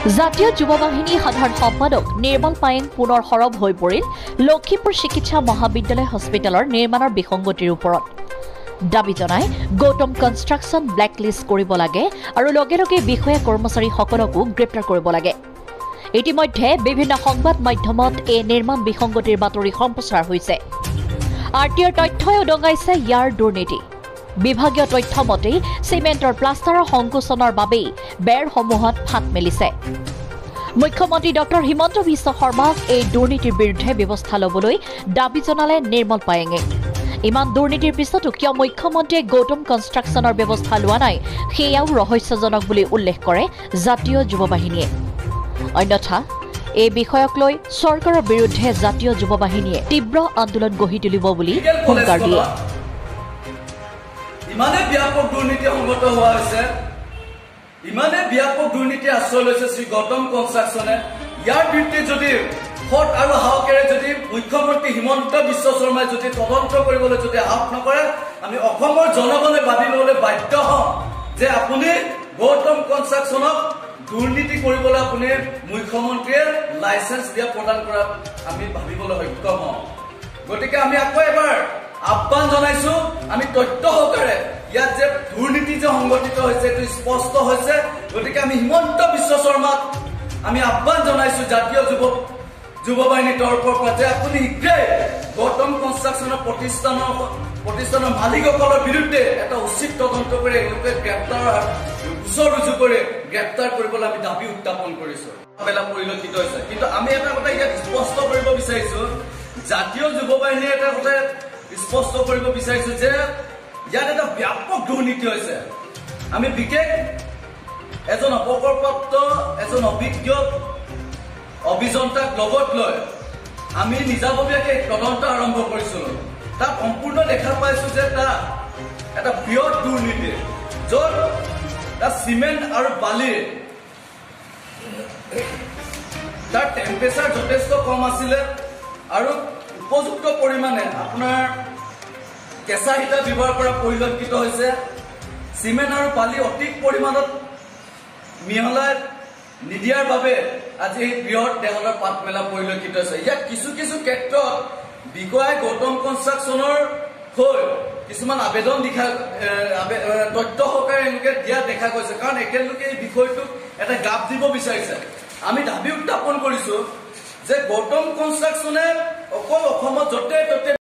জাতীয় যুৱ বাহিনী সাধাৰণ সম্পাদক নিৰ্মল পায়েং পুনৰ সৰব হৈ পৰিল লক্ষীপুৰ চিকিৎসা মহাবিদ্যালয় হস্পিটেলৰ নিৰ্মাণৰ বিসংগতিৰ ওপৰত দাবী জনাই গৌতম কনষ্ট্ৰাকশ্যন ব্লেকলিষ্ট কৰিব লাগে আৰু লগে লগে বিষয়া কৰ্মচাৰীসকলকো গ্ৰেপ্তাৰ কৰিব লাগে। ইতিমধ্যে বিভিন্ন সংবাদ মাধ্যমত এই নিৰ্মাণ বিসংগতিৰ বাতৰি সম্প্ৰচাৰ হৈছে। আৰটিঅ'ৰ তথ্যই উদঙাইছে ইয়াৰ দুৰ্নীতি। বিভাগীয় তথ্য মতে চিমেণ্টৰ প্লাষ্টাৰৰ সংকোচনৰ বাবেই বেৰসমূহত ফাট মেলিছে। মুখ্যমন্ত্ৰী ডক্টৰ হিমন্ত বিশ্ব শৰ্মাক এই দুৰ্নীতিৰ বিৰুদ্ধে ব্যৱস্থা ল'বলৈ দাবী জনালে নিৰ্মল পায়েঙে। ইমান দুৰ্নীতিৰ পিছতো কিয় মুখ্যমন্ত্ৰীয়ে গৌতম কনষ্ট্ৰাকশ্যনৰ ব্যৱস্থা লোৱা নাই সেয়াও ৰহস্যজনক বুলি উল্লেখ কৰে জাতীয় যুৱ বাহিনীয়ে। অন্যথা এই বিষয়ক লৈ চৰকাৰৰ বিৰুদ্ধে জাতীয় যুৱ বাহিনীয়ে তীব্ৰ আন্দোলন গঢ়ি তুলিব বুলি হুংকাৰ দিয়ে। ইমানে ব্যাপক দুৰ্নীতি সংগত হোৱা হৈছে, ইমানে ব্যাপক দুৰ্নীতি আশ্ৰয় লৈছে শ্ৰী গৌতম কনষ্ট্ৰাকশ্যনে। ইয়াৰ বিৰুদ্ধে যদি ফট আৰু হাওকেৰে যদি মুখ্যমন্ত্ৰী হিমন্ত বিশ্ব শৰ্মাই যদি তদন্ত কৰিবলৈ যদি হাত নকৰে, আমি অসমৰ জনগণে ভাবি ল'বলৈ বাধ্য হওঁ যে আপুনি গৌতম কনষ্ট্ৰাকশ্যনক দুৰ্নীতি কৰিবলৈ আপুনি মুখ্যমন্ত্ৰীয়ে লাইচেন্স দিয়া প্ৰদান কৰাত আমি ভাবিবলৈ সক্ষম হওঁ। গতিকে আমি আকৌ এবাৰ আহ্বান জনাইছো, আমি তথ্য সহকাৰে ইয়াত যে দুৰ্নীতি যে সংঘটিত হৈছে এইটো স্পষ্ট হৈছে। গতিকে আমি হিমন্ত বিশ্ব শৰ্মাক আমি আহ্বান জনাইছো জাতীয় যুৱ বাহিনীৰ তৰফৰ পৰা যে আপুনি শীঘ্ৰে গৌতম কনষ্ট্ৰাকশ্যনৰ প্ৰতিষ্ঠানৰ মালিকসকলৰ বিৰুদ্ধে এটা উচিত তদন্ত কৰি এওঁলোকে গ্ৰেপ্তাৰৰ গোচৰ ৰুজু কৰি গ্ৰেপ্তাৰ কৰিবলৈ আমি দাবী উত্থাপন কৰিছো। পৰিলক্ষিত হৈছে, কিন্তু আমি এটা কথা ইয়াত স্পষ্ট কৰিব বিচাৰিছো, জাতীয় যুৱ বাহিনীয়ে এটা কথা স্পষ্ট কৰিব বিচাৰিছো যে ইয়াত এটা ব্যাপক দুৰ্নীতি হৈছে। আমি বিশেষ এজন অৱসৰপ্ৰাপ্ত এজন অভিজ্ঞ অভিযন্তাক লগত লৈ আমি নিজাববীয়াকৈ তদন্ত আৰম্ভ কৰিছিলো। তাত সম্পূৰ্ণ দেখা পাইছো যে তাত এটা বৃহৎ দুৰ্নীতি, য'ত তাত চিমেণ্ট আৰু বালিৰ তাৰ টেম্পাৰেচাৰ যথেষ্ট কম আছিলে আৰু উপযুক্ত পৰিমাণে আপোনাৰ কেঁচা ইটা ব্যৱহাৰ কৰা পৰিলক্ষিত হৈছে। চিমেণ্ট আৰু বালি অধিক পৰিমাণত মিহলাই নিদিয়াৰ বাবে আজি এই বৃহৎ দেহলৰ পাত মেলা পৰিলক্ষিত হৈছে। ইয়াত কিছু কিছু ক্ষেত্ৰত বিষয়াই গৌতম কনষ্ট্ৰাকশ্যনৰ হৈ কিছুমান আবেদন তথ্য সহকাৰে এওঁলোকে দিয়া দেখা গৈছে, কাৰণ একেলোকে এই বিষয়টোক এটা গাপ দিব বিচাৰিছে। আমি দাবী উত্থাপন কৰিছো যে গৌতম কনষ্ট্ৰাকশ্যনে অকল অসমত য'তে ত'তে